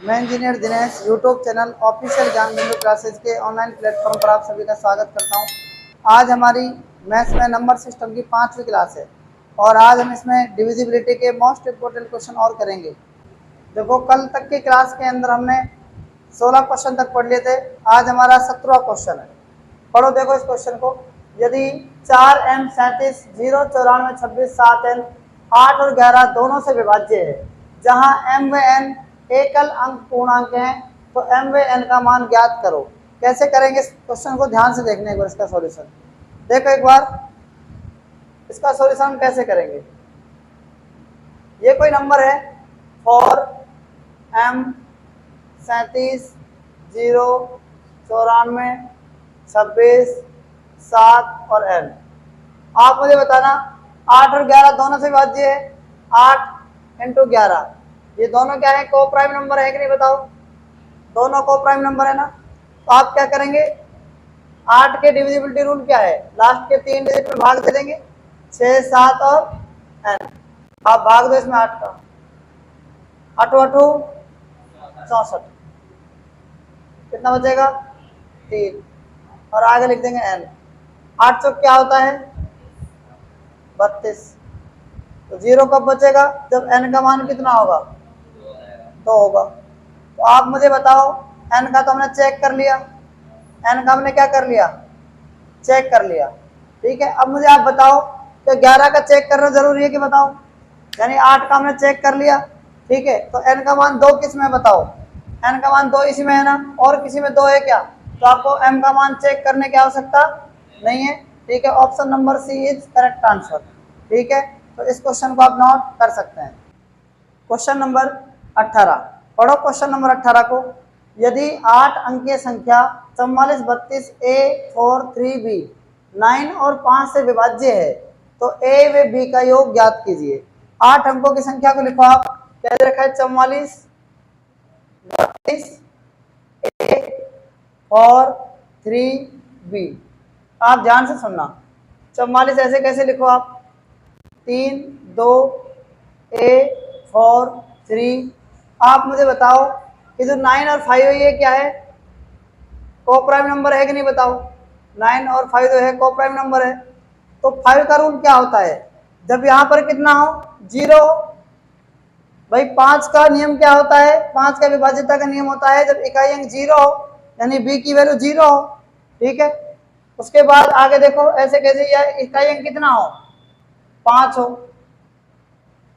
मैं engineer Dinesh YouTube channel official ज्ञान बिंदु क्लासेज के ऑनलाइन प्लेटफॉर्म पर आप सभी का स्वागत करता हूं। आज हमारी मैथ्स में नंबर सिस्टम की 5वीं क्लास है और आज हम इसमें डिविजिबिलिटी के मोस्ट इम्पोर्टेंट क्वेश्चन और करेंगे। देखो, कल तक की क्लास के अंदर हमने 16 क्वेश्चन तक पढ़ लिए थे। आज हमारा 17वां क्वेश्चन है। पढ़ो, देखो इस क्वेश्चन को। यदि 4m 37 0 94 26 7n 8 और 11 दोनों से विभाज्य है, जहां m व n एकल अंक पूर्णांक हैं, तो m व n का मान ज्ञात करो। कैसे करेंगे इस क्वेश्चन को ध्यान से देखने एक बार इसका सॉल्यूशन देखो। एक बार इसका सॉल्यूशन हम कैसे करेंगे। ये कोई नंबर है 4m 37 0 94 26 7 और n। आप मुझे बताना 8 और 11 दोनों से विभाज्य है। 8 इंटू 11, ये दोनों क्या है, को प्राइम नंबर है कि नहीं बताओ। दोनों को प्राइम नंबर है ना। तो आप क्या करेंगे, 8 के डिविजिबिलिटी रूल क्या है, लास्ट के 3 डिजिट में भाग दे देंगे, 6 7 और n। आप भाग दो इसमें 8 का, 8 8 64, कितना बचेगा 3, और आगे लिख देंगे n। 8 चौक क्या होता है 32। तो 0 कब बचेगा, जब n का मान कितना होगा 2 होगा। तो आप मुझे बताओ, n का तो हमने चेक कर लिया, n का हमने क्या कर लिया, चेक कर लिया, ठीक है। अब मुझे आप बताओ कि 11 का चेक करना जरूरी है कि बताओ। यानी 8 का हमने चेक कर लिया, ठीक है। तो n का मान 2 किस में बताओ, n का मान 2 इसी में है ना, और किसी में 2 है क्या। तो आपको m का मान चेक करने की आवश्यकता नहीं है, ठीक है। Option number C is correct answer, ठीक है। तो इस क्वेश्चन को आप नोट कर सकते हैं। क्वेश्चन नंबर 18, पढ़ो क्वेश्चन नंबर 18 को। यदि 8 अंकीय संख्या 44 32 a 4 3 b 9 और 5 से विभाज्य है, तो a व b का योग ज्ञात कीजिए। 8 अंकों की संख्या को लिखो आप। क्या दे रखा है, 44 32 a और 3 b। आप ध्यान से सुनना, 44 ऐसे कैसे लिखो आप, 3 2 a 4 3। आप मुझे बताओ कि जो 9 और 5 है ये क्या है, को प्राइम नंबर है कि नहीं बताओ। 9 और 5 जो है को प्राइम नंबर है। तो 5 का रूल क्या होता है, जब यहाँ पर कितना हो 0। भाई 5 का नियम क्या होता है, 5 का विभाज्यता का नियम होता है जब इकाई अंक 0 हो, यानी b की वैल्यू 0 हो, ठीक है। उसके बाद आगे देखो ऐसे कैसे, यह इकाई अंक कितना हो 5 हो,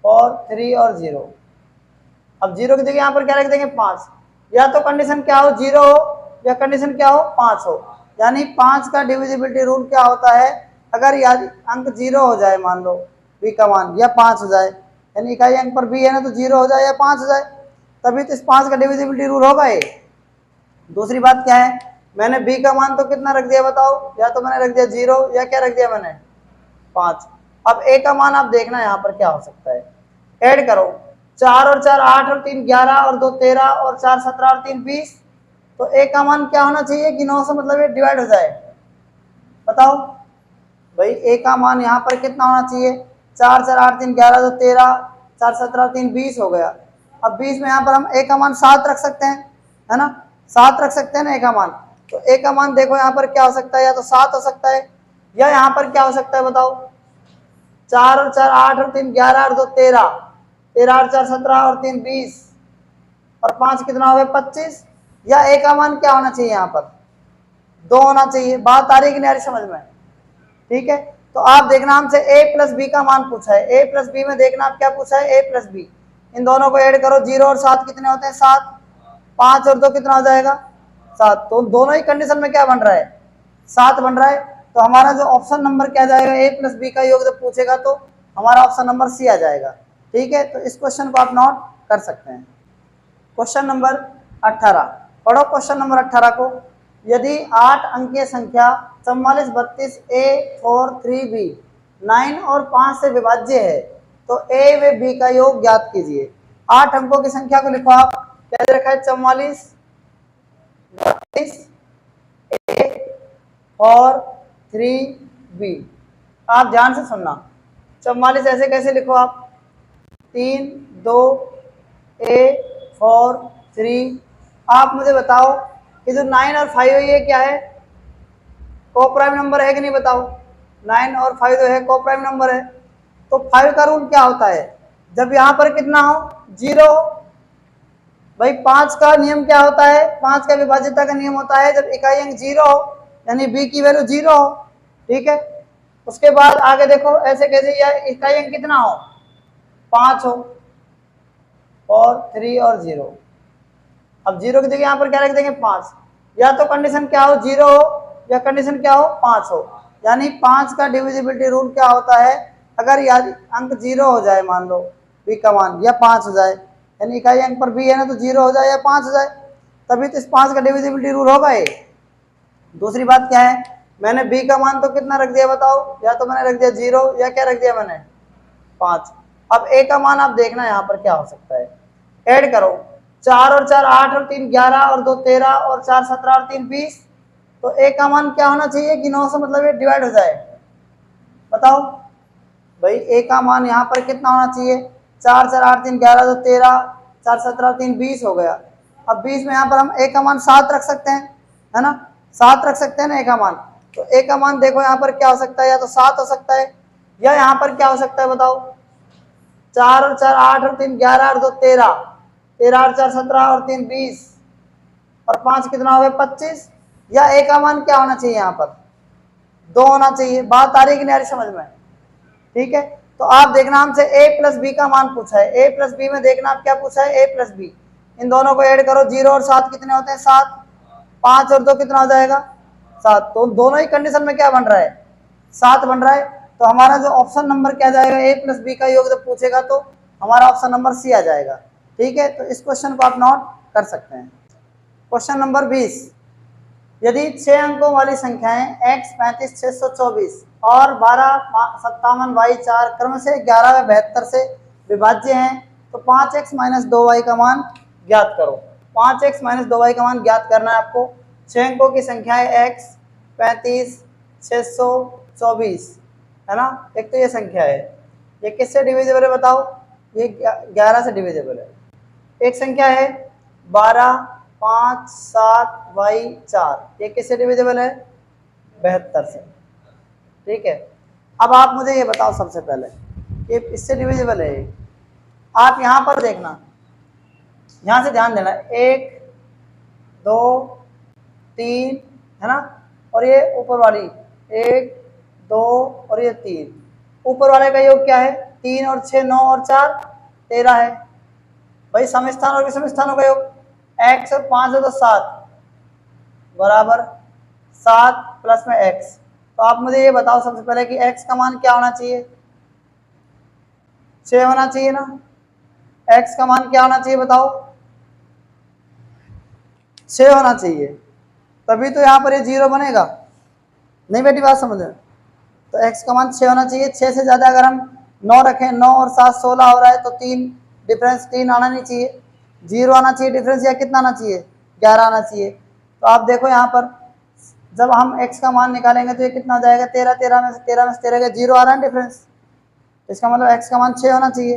और 3 और 0। अब 0 की जगह यहाँ पर क्या रख देंगे 5। या तो कंडीशन क्या हो 0 हो, या कंडीशन क्या हो 5 हो। यानी 5 का डिविजिबिलिटी रूल क्या होता है, अगर याद अंक 0 हो जाए, मान लो b का मान, या 5 हो जाए, यानी इकाई अंक पर b है ना, तो 0 हो जाए या 5 हो जाए, तभी तो इस 5 का डिविजिबिलिटी रूल होगा ये। दूसरी बात क्या है, मैंने b का मान तो कितना रख दिया बताओ, या तो मैंने रख दिया 0, या क्या रख दिया मैंने 5। अब a का मान आप देखना यहाँ पर क्या हो सकता है, ऐड करो, 4 और 4 8 और 3 11 और 2 13 और 4 17 और 3 20। तो a का मान क्या होना चाहिए कि 9 से मतलब ये डिवाइड हो जाए। बताओ भाई a का मान यहाँ पर कितना होना चाहिए, 4 4 8 3 11 2 13 4 17 3 20 हो गया। अब 20 में यहाँ पर हम a का मान 7 रख सकते हैं, है ना, 7 रख सकते हैं ना a का मान। तो a का मान देखो यहाँ पर क्या हो सकता है, या तो 7 हो सकता है, या यहाँ पर क्या हो सकता है बताओ, 4 और 4 8 और 3 11 और 2 13 13 और 4 17 और 3 20 और 5 कितना हो गया 25। या a का मान क्या होना चाहिए, यहाँ पर 2 होना चाहिए। बात आ रही कि नहीं आ रही समझ में, ठीक है। तो आप देखना हमसे a प्लस बी का मान पूछा है, a प्लस बी में देखना आप क्या पूछा है, a प्लस बी। इन दोनों को ऐड करो, 0 और 7 कितने होते हैं 7, 5 और 2 कितना हो जाएगा 7। तो दोनों ही कंडीशन में क्या बन रहा है 7 बन रहा है। तो हमारा जो ऑप्शन नंबर क्या जाएगा, a प्लस बी का योग जब पूछेगा तो हमारा ऑप्शन नंबर सी आ जाएगा, ठीक है। तो इस क्वेश्चन को आप नोट कर सकते हैं। क्वेश्चन नंबर 18, पढ़ो क्वेश्चन नंबर 18 को। यदि 8 अंकीय संख्या 44 32 a 4 3 b 9 और 5 से विभाज्य है, तो a व b का योग ज्ञात कीजिए। 8 अंकों की संख्या को लिखो आप। क्या दे रखा है, 44 32 a और 3 b। आप ध्यान से सुनना, 44 ऐसे कैसे लिखो आप, 3 2 a 4 3। आप मुझे बताओ कि जो 9 और 5 है ये क्या है, को प्राइम नंबर है कि नहीं बताओ। 9 और 5 जो है को प्राइम नंबर है। तो 5 का रूल क्या होता है, जब यहाँ पर कितना हो, 0। भाई 5 का नियम क्या होता है, 5 का विभाज्यता का नियम होता है जब इकाई अंक 0 हो, यानी b की वैल्यू 0 हो। ठीक है, उसके बाद आगे देखो ऐसे कैसे, या इकाई अंक कितना हो, 5 हो, और 3 और 0। अब 0 की जगह यहाँ पर क्या रख देंगे, 5। या तो कंडीशन क्या हो, 0 हो, या कंडीशन क्या हो, 5 हो। यानी 5 का डिविजिबिलिटी रूल क्या होता है, अगर याद अंक 0 हो जाए, मान लो b का मान, या 5 हो जाए, यानी इकाई अंक पर b है ना, तो 0 हो जाए या 5 हो जाए, तभी तो इस 5 का डिविजिबिलिटी रूल होगा ये। दूसरी बात क्या है, मैंने b का मान तो कितना रख दिया बताओ, या तो मैंने रख दिया 0, या क्या रख दिया मैंने, 5। अब a का मान आप देखना यहाँ पर क्या हो सकता है, ऐड करो, 4 और 4 8 और 3 11 और 2 13 और 4 17 और 3 20। तो a का मान क्या होना चाहिए कि 9 से मतलब ये डिवाइड हो जाए, बताओ भाई a का मान यहाँ पर कितना होना चाहिए, 4 4 8 3 11 2 13 4 17 3 20 हो गया। अब 20 में यहाँ पर हम a का मान 7 रख सकते हैं, है ना, 7 रख सकते हैं ना a का मान। तो a का मान देखो यहाँ पर क्या हो सकता है, या तो 7 हो सकता है, या यहाँ पर क्या हो सकता है बताओ, 4 और 4 8 और 3 11 और 2 13 13 और 4 17 और 3 20 और 5 कितना हो गया, 25। या a का मान क्या होना चाहिए, यहाँ पर 2 होना चाहिए। बात आ रही है कि नहीं आ रही समझ में, ठीक है। तो आप देखना हमसे a प्लस बी का मान पूछा है, a प्लस बी में देखना आप क्या पूछा है, a प्लस बी, इन दोनों को ऐड करो, 0 और 7 कितने होते हैं, 7, 5 और 2 कितना हो जाएगा, 7। तो दोनों ही कंडीशन में क्या बन रहा है, 7 बन रहा है। तो हमारा जो ऑप्शन नंबर क्या जाएगा, a प्लस बी का योग जब पूछेगा तो हमारा ऑप्शन नंबर सी आ जाएगा। ठीक है, तो इस क्वेश्चन को आप नोट कर सकते हैं। क्वेश्चन नंबर 20, यदि 6 अंकों वाली संख्याएं x 35 624 और 12 57 y 4 क्रम से 11 व 72 से विभाज्य हैं, तो 5x - 2y का मान ज्ञात करो। 5x - 2y का मान ज्ञात करना है आपको। 6 अंकों की संख्याएं x 35 624 है ना, एक तो ये संख्या है, ये किससे डिविजिबल है बताओ, ये 11 से डिविजिबल है। एक संख्या है 12 5 7 y 4, ये किससे डिविजिबल है, 72 से। ठीक है, अब आप मुझे ये बताओ सबसे पहले, ये इससे डिविजिबल है ये। आप यहाँ पर देखना, यहाँ से ध्यान देना, 1 2 3 है ना, और ये ऊपर वाली 1 2 और ये 3, ऊपर वाले का योग क्या है, 3 और 6 9 और 4 13 है। भाई समस्थान और विषम स्थानों का योग x और 5 है तो 7 बराबर 7 प्लस में x। तो आप मुझे ये बताओ सबसे पहले कि x का मान क्या होना चाहिए, 6 होना चाहिए ना। x का मान क्या होना चाहिए बताओ, 6 होना चाहिए, तभी तो यहाँ पर ये 0 बनेगा। नहीं बेटी बात समझ में, तो x का मान 6 होना चाहिए। 6 से ज़्यादा अगर हम 9 रखें, 9 और 7 16 हो रहा है, तो 3 डिफरेंस 3 आना नहीं चाहिए, 0 आना चाहिए डिफरेंस, या कितना आना चाहिए, 11 आना चाहिए। तो आप देखो यहाँ पर जब हम x का मान निकालेंगे तो ये कितना हो जाएगा, 13 13 में से 13 का 0 आ रहा है डिफरेंस, तो इसका मतलब x का मान 6 होना चाहिए।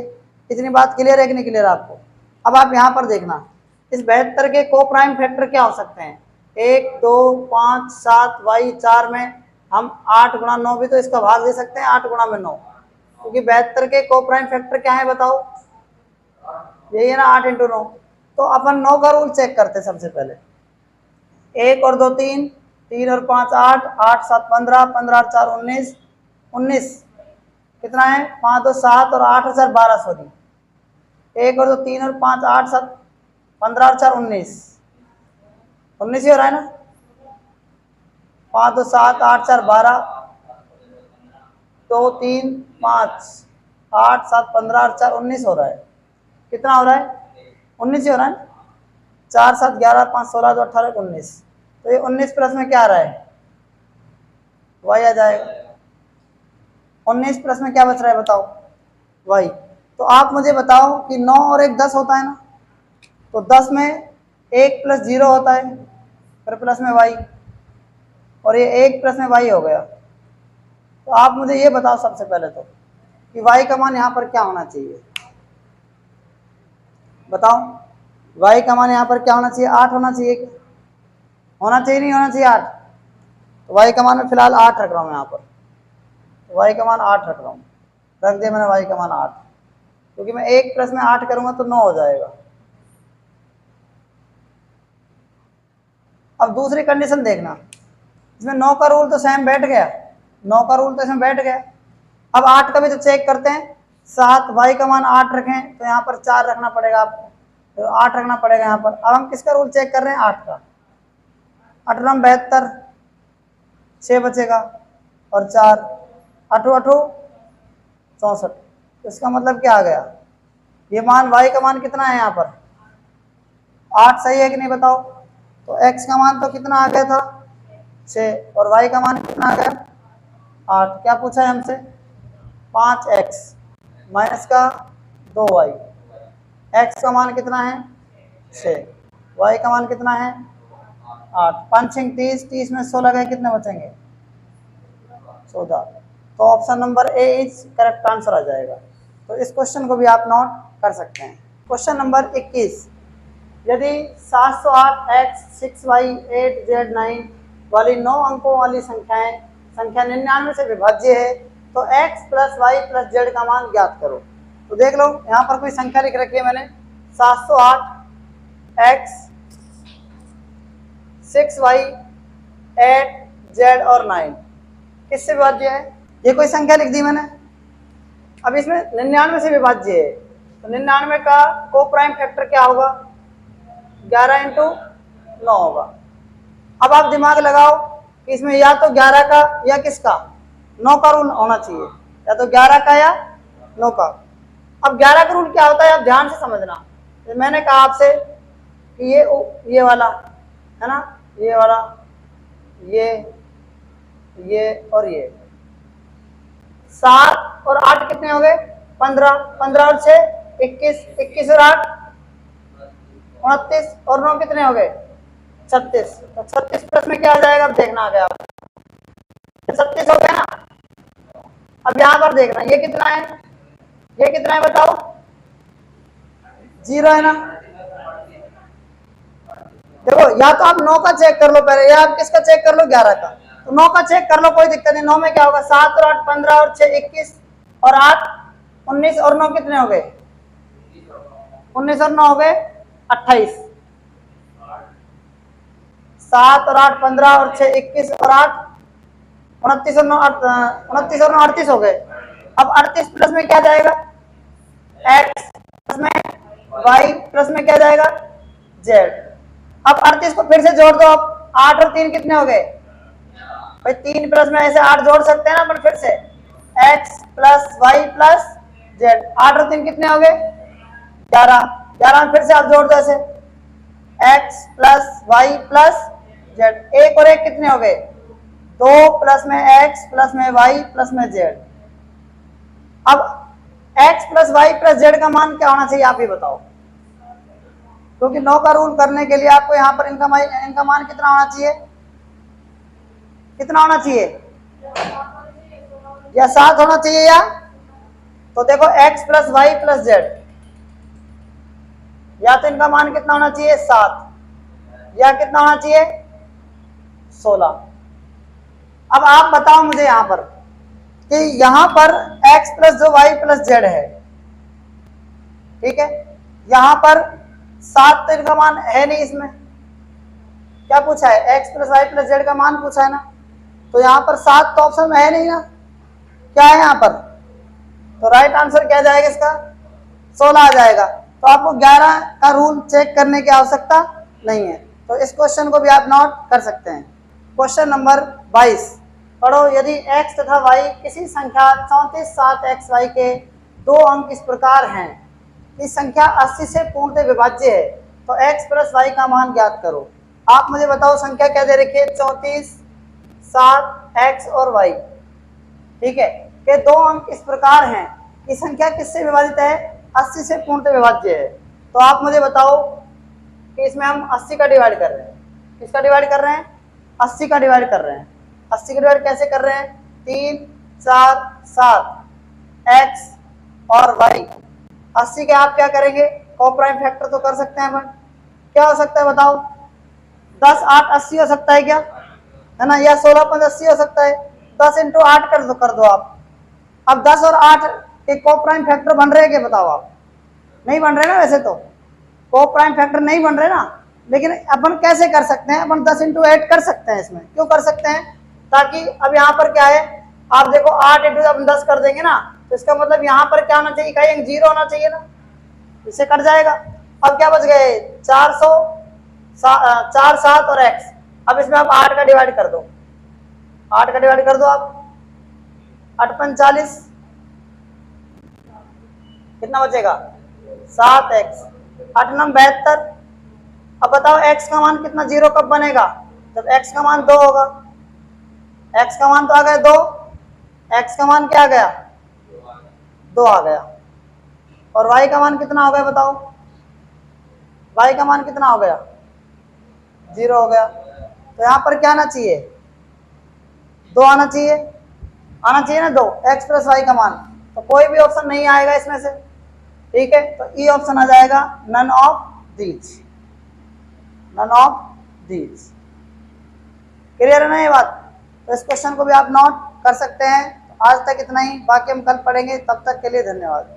इतनी बात क्लियर है कि नहीं क्लियर आपको। अब आप यहाँ पर देखना, इस 72 के को प्राइम फैक्टर क्या हो सकते हैं, 1 2 5 7 y 4 में हम 8 गुणा 9 भी तो इसका भाग दे सकते हैं, 8 गुणा में 9, क्योंकि 72 के को प्राइम फैक्टर क्या है बताओ, यही है ना, 8 × 9। तो अपन 9 का रूल चेक करते हैं सबसे पहले, 1 और 2 3 3 और 5 8 8 7 15 15 और 4 19 19 कितना है, 5 2 7 और 8 और 4 12, सॉरी 1 और 2 3 और 5 8 7 15 और 4 19 19 ही हो रहा है ना, 5 2 7 8 4 12 2 3 5 8 7 15 और 4 19 हो रहा है। कितना हो रहा है, 19 ही हो रहा है, 4 7 11 5 16 2 18 19। तो ये 19 प्लस में क्या आ रहा है, y आ जाएगा। 19 प्लस में क्या बच रहा है बताओ, y। तो आप मुझे बताओ कि 9 और 1 10 होता है ना, तो 10 में 1 + 0 होता है, फिर प्लस में y, और ये 1 प्लस में y हो गया। तो आप मुझे ये बताओ सबसे पहले तो कि y का मान यहाँ पर क्या होना चाहिए, बताओ y का मान यहाँ पर क्या होना चाहिए, 8 होना चाहिए, क्या होना चाहिए, नहीं होना चाहिए 8, तो y का मान में फिलहाल 8 रख रहा हूँ यहाँ पर, तो y का मान 8 रख रहा हूँ, रख दिया मैंने y का मान 8, क्योंकि मैं 1 प्लस में 8 करूंगा तो 9 हो जाएगा। अब दूसरी कंडीशन देखना, इसमें 9 का रूल तो सेम बैठ गया, 9 का रूल तो इसमें बैठ गया। अब 8 का भी तो चेक करते हैं, 7 y का मान 8 रखें तो यहाँ पर 4 रखना पड़ेगा आपको, तो 8 रखना पड़ेगा यहाँ पर। अब हम किसका रूल चेक कर रहे हैं, 8 का, 8 रम 72, 6 बचेगा और 4 8 8 64, इसका मतलब क्या आ गया, ये मान y का मान कितना है यहाँ पर 8, सही है कि नहीं बताओ। तो x का मान तो कितना आ गया था 6 और y का मान कितना आ गया 8, क्या पूछा है हमसे 5x माइनस का 2y, x का मान कितना है 6, y का मान कितना है 8, 5 6 30, 30 में 16 गए, कितने बचेंगे 14, तो option number A is correct answer आ जाएगा। तो इस क्वेश्चन को भी आप नोट कर सकते हैं। क्वेश्चन नंबर 21, यदि 708x 6y 8z9 वाली 9 अंकों वाली संख्या 99 से विभाज्य है तो x plus y plus z का मान ज्ञात करो। तो देख लो यहाँ पर कोई संख्या लिख रखी है मैंने 708x 6y 8z और 9 किससे विभाज्य है, ये कोई संख्या लिख दी मैंने। अब इसमें 99 से विभाज्य है तो 99 का को प्राइम फैक्टर क्या होगा 11 इंटू 9 होगा। अब आप दिमाग लगाओ कि इसमें या तो 11 का या किसका 9 का रूल होना चाहिए, या तो 11 का या 9 का। अब 11 का रूल क्या होता है आप ध्यान से समझना, तो मैंने कहा आपसे कि ये वाला है ना, ये वाला, ये और ये 7 और 8 कितने हो गए 15, 15 और 6 21, 21 और 8 29 और 9 कितने हो गए 36, तो 36 प्लस में क्या आ जाएगा, अब देखना आ गया 36 हो गया ना। अब यहाँ पर देखना ये कितना है, ये कितना है बताओ 0 है ना। देखो या तो आप 9 का चेक कर लो पहले, या आप किसका चेक कर लो 11 का, तो 9 का चेक कर लो कोई दिक्कत नहीं। 9 में क्या होगा 7 और 8 15 और 6 21 और 8 19 और 9 कितने हो गए 19 और 9 हो गए 28, 7 और 8 15 और 6 21 और 8 29 और 9 29 और 9 38 हो गए। अब 38 प्लस में क्या जाएगा x प्लस में y प्लस में क्या जाएगा z। अब 38 को फिर से जोड़ दो, अब 8 और 3 कितने हो गए भाई 3 प्लस में ऐसे 8 जोड़ सकते हैं ना अपन फिर से, x plus y plus z, 8 और 3 कितने हो गए 11, 11 में फिर से आप जोड़ दो ऐसे x plus y plus z, 1 और 1 कितने हो गए 2 प्लस में x प्लस में y प्लस में z। अब x plus y plus z का मान क्या होना चाहिए आप ही बताओ, क्योंकि 9 का रूल करने के लिए आपको यहाँ पर इनका मान कितना होना चाहिए, कितना होना चाहिए या 7 होना चाहिए या, तो देखो x plus y plus z, या तो इनका मान कितना होना चाहिए 7 या कितना होना चाहिए 16। अब आप बताओ मुझे यहाँ पर कि यहाँ पर x प्लस जो y प्लस z है, ठीक है, यहाँ पर 7 तो इनका मान है नहीं, इसमें क्या पूछा है x plus y plus z का मान पूछा है ना, तो यहाँ पर 7 तो ऑप्शन में है नहीं ना, क्या है यहाँ पर, तो राइट आंसर क्या जाएगा इसका 16 आ जाएगा। तो आपको 11 का रूल चेक करने की आवश्यकता नहीं है, तो इस क्वेश्चन को भी आप नोट कर सकते हैं। क्वेश्चन नंबर 22 पढ़ो, यदि x तथा y किसी संख्या 34 7xy के 2 अंक इस प्रकार हैं, इस संख्या 80 से पूर्णतः विभाज्य है तो x प्लस y का मान ज्ञात करो। आप मुझे बताओ संख्या क्या दे रखी है 34 7x और y, ठीक है, के 2 अंक इस प्रकार हैं कि संख्या किससे विभाजित है 80 से पूर्णतः विभाज्य है। तो आप मुझे बताओ कि इसमें हम 80 का डिवाइड कर रहे हैं, किसका डिवाइड कर रहे हैं 80 का डिवाइड कर रहे हैं। 80 का डिवाइड कैसे कर रहे हैं 3 4 7 x और y, 80 के आप क्या करेंगे को प्राइम फैक्टर तो कर सकते हैं अपन, क्या हो सकता है बताओ? 10 8 80 हो सकता है क्या, है ना, या 16 5 80 हो सकता है। 10 इंटू 8 कर दो आप। अब 10 और 8 के को प्राइम फैक्टर बन रहे हैं क्या बताओ आप? नहीं बन रहे ना, वैसे तो को प्राइम फैक्टर नहीं बन रहे ना, लेकिन अपन कैसे कर सकते हैं, अपन 10 इंटू 8 कर सकते हैं। इसमें क्यों कर सकते हैं? ताकि अब यहाँ पर क्या है, आप देखो 8 इंटू अपन 10 कर देंगे ना, तो इसका मतलब यहाँ पर क्या होना चाहिए, कहीं 0 होना चाहिए ना, इससे कट जाएगा। अब क्या बच गए 400 4 7 और x। अब इसमें आप 8 का डिवाइड कर दो, 8 का डिवाइड कर दो आप, 8 45, कितना बचेगा 7x, 8 9 72। अब बताओ x का मान कितना, 0 कब बनेगा, जब x का मान 2 होगा। x का मान तो आ गया 2, x का मान क्या आ गया 2 आ गया। और y का मान कितना हो गया बताओ, y का मान कितना हो गया 0 हो गया। तो यहाँ पर क्या आना चाहिए 2 आना चाहिए, आना चाहिए ना 2, x प्लस वाई का मान। तो कोई भी ऑप्शन नहीं आएगा इसमें से, ठीक है, तो ई ऑप्शन आ जाएगा none of these, none of these. Clear है ना ये बात? तो इस क्वेश्चन को भी आप नोट कर सकते हैं। आज तक इतना ही, बाकी हम कल पढ़ेंगे, तब तक के लिए धन्यवाद।